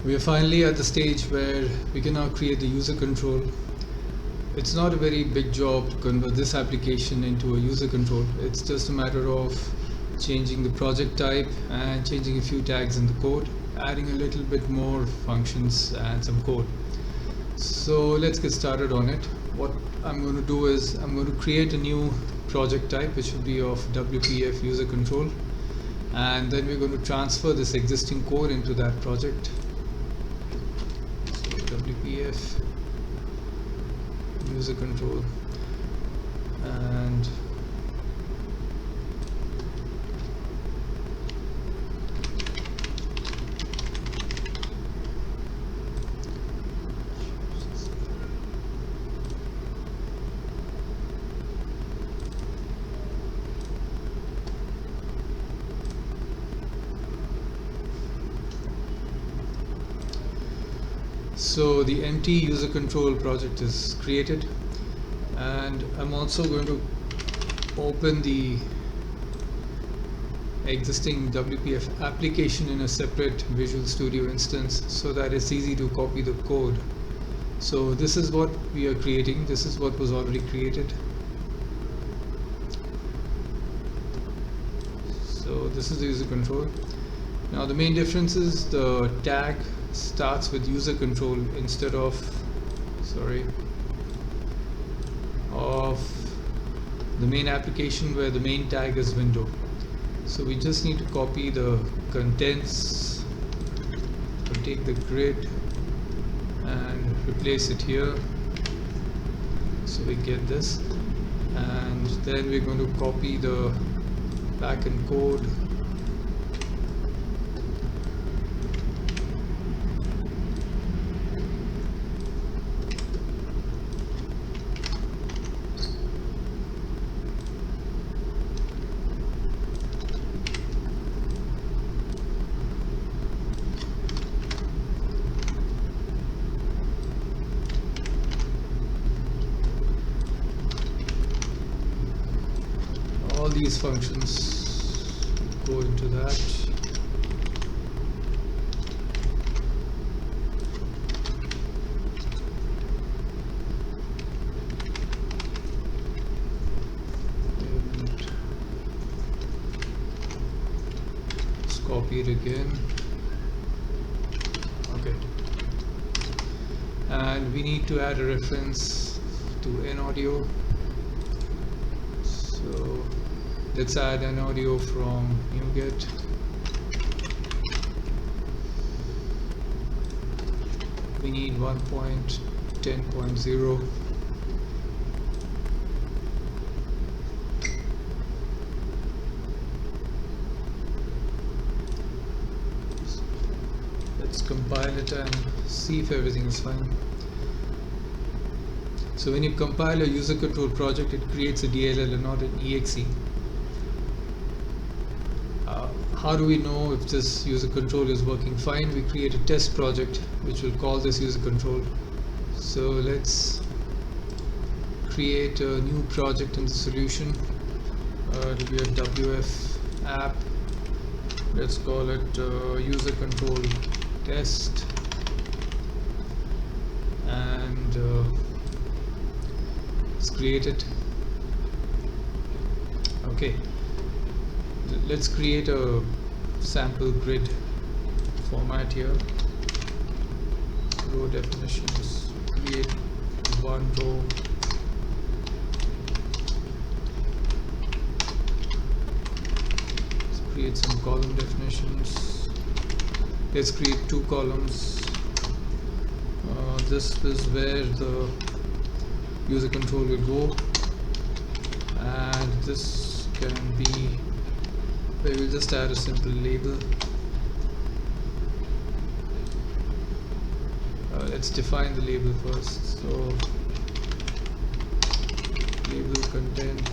We are finally at the stage where we can now create the user control. It's not a very big job to convert this application into a user control. It's just a matter of changing the project type and changing a few tags in the code, adding a little bit more functions and some code. So let's get started on it. What I'm going to do is I'm going to create a new project type which will be of WPF user control, and then we're going to transfer this existing code into that project. So WPF user control, and so the empty user control project is created, and I'm also going to open the existing WPF application in a separate Visual Studio instance so that it's easy to copy the code. So this is what we are creating. This is what was already created. So this is the user control. Now the main difference is the tag starts with user control instead of the main application where the main tag is window. So we just need to copy the contents, so take the grid and replace it here, so we get this, and then we're going to copy the backend code. All these functions go into that. And let's copy it again. Okay. And we need to add a reference to NAudio. So let's add an audio from NuGet. We need 1.10.0. Let's compile it and see if everything is fine. So when you compile a user control project, it creates a DLL and not an exe. How do we know if this user control is working fine? We create a test project which will call this user control. So let's create a new project in the solution. It will be a WF app. Let's call it user control test, and let's create it. Okay. Let's create a sample grid format here. Row definitions, create one row. Let's create some column definitions. Let's create two columns. This is where the user control will go, and this can be, we will just add a simple label. Let's define the label first. So label content,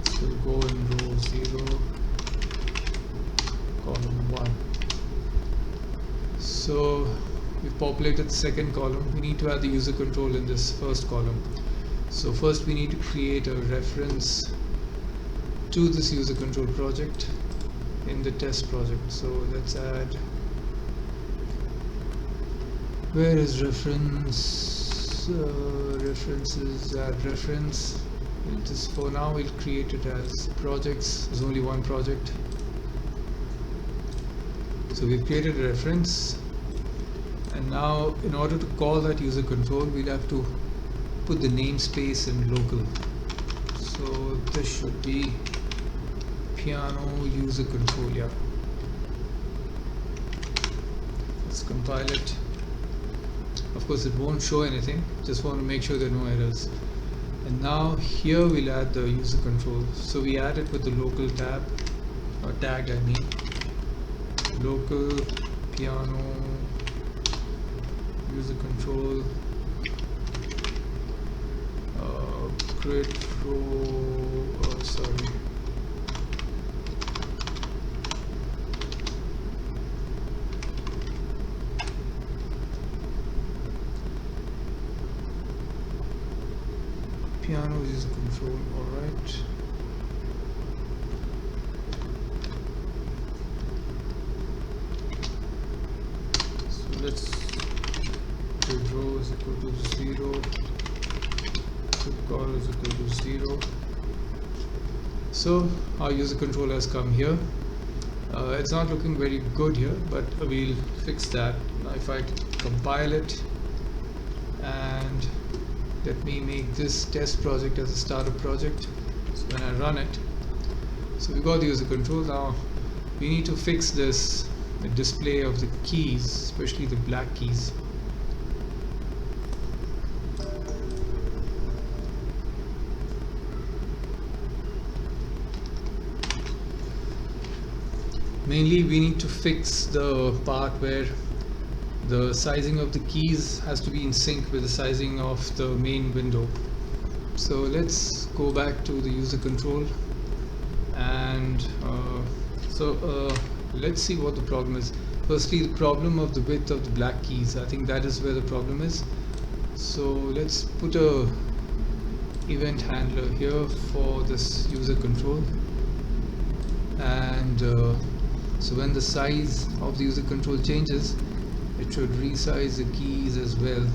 this will go in row 0, column 1. So we've populated the second column. We need to add the user control in this first column. So first we need to create a reference to this user control project in the test project. So let's add, where is reference, references, add reference. Just for now we'll create it as projects. There's only one project, so we've created a reference, and now in order to call that user control we'll have to put the namespace in local. So this should be piano user control. Yeah, let's compile it. Of course it won't show anything, just want to make sure there are no errors. And now here we'll add the user control. So we add it with the local tab, or tag I mean, local piano user control grid row, sorry, piano user control. Alright, so let's grid row is equal to 0, grid call is equal to 0. So our user control has come here. It's not looking very good here, but we'll fix that. Now if I compile it, and let me make this test project as a startup project. So when I run it, so we got the user control. Now we need to fix this, the display of the keys, especially the black keys. Mainly we need to fix the part where the sizing of the keys has to be in sync with the sizing of the main window. So let's go back to the user control, and let's see what the problem is. Firstly, the problem of the width of the black keys. I think that is where the problem is. So let's put a event handler here for this user control, and so when the size of the user control changes, it should resize the keys as well.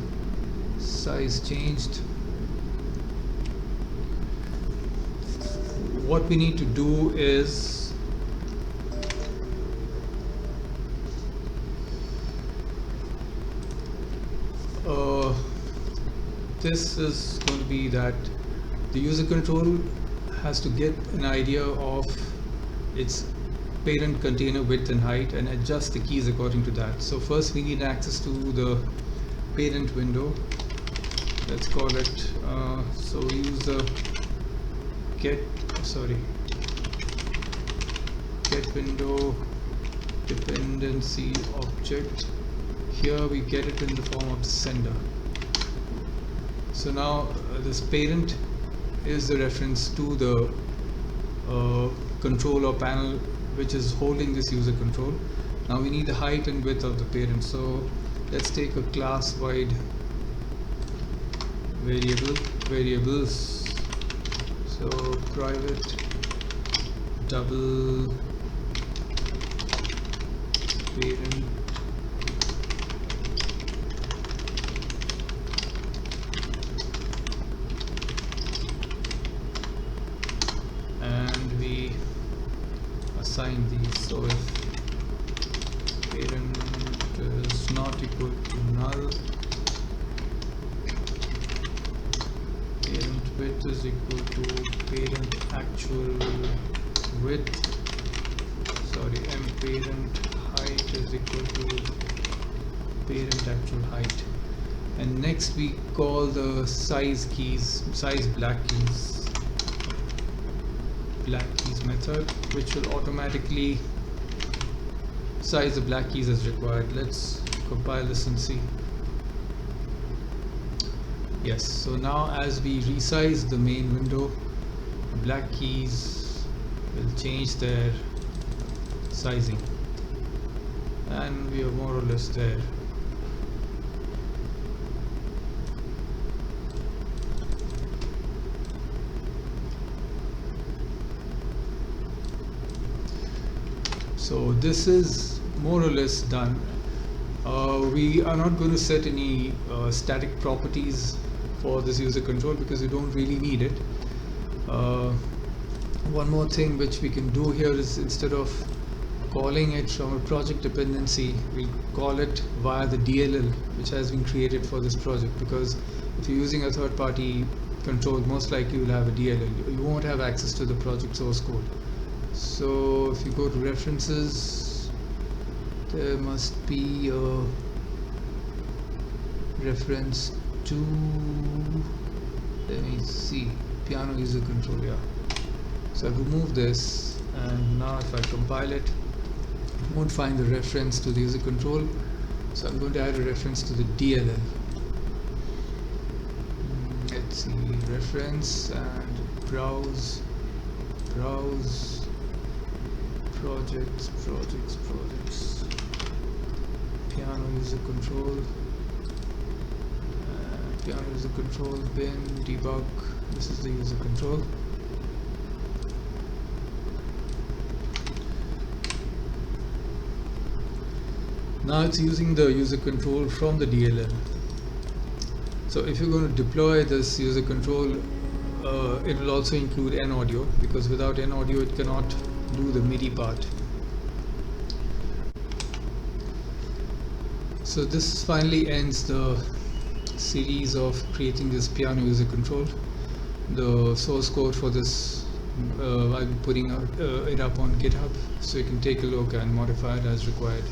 Size changed. What we need to do is this is going to be that the user control has to get an idea of its parent container width and height and adjust the keys according to that. So first we need access to the parent window. Let's call it so user get window dependency object. Here we get it in the form of sender. So now this parent is the reference to the controller panel which is holding this user control. Now we need the height and width of the parent. So let's take a class wide variables. So private double parent and we assign these. So if parent is not equal to null, parent width is equal to parent actual width, and parent height is equal to parent actual height. And next we call the size black keys method, which will automatically size the black keys as required. Let's compile this and see. Yes, so now as we resize the main window, the black keys will change their sizing, and we are more or less there. So this is more or less done. We are not going to set any static properties for this user control because you don't really need it. One more thing which we can do here is, instead of calling it from a project dependency, we'll call it via the DLL which has been created for this project, because if you're using a third-party control, most likely you'll have a DLL. You won't have access to the project source code. So if you go to references, there must be a reference to, let me see, piano user control. Yeah, so I've removed this, and now if I compile it, I won't find the reference to the user control, so I'm going to add a reference to the DLL. Let's see, reference and browse projects, piano user control, bin debug. This is the user control. Now it's using the user control from the DLL. So if you're going to deploy this user control, it will also include N audio, because without N audio it cannot do the MIDI part. So this finally ends the series of creating this piano user control. The source code for this, I'll be putting it up on GitHub, so you can take a look and modify it as required.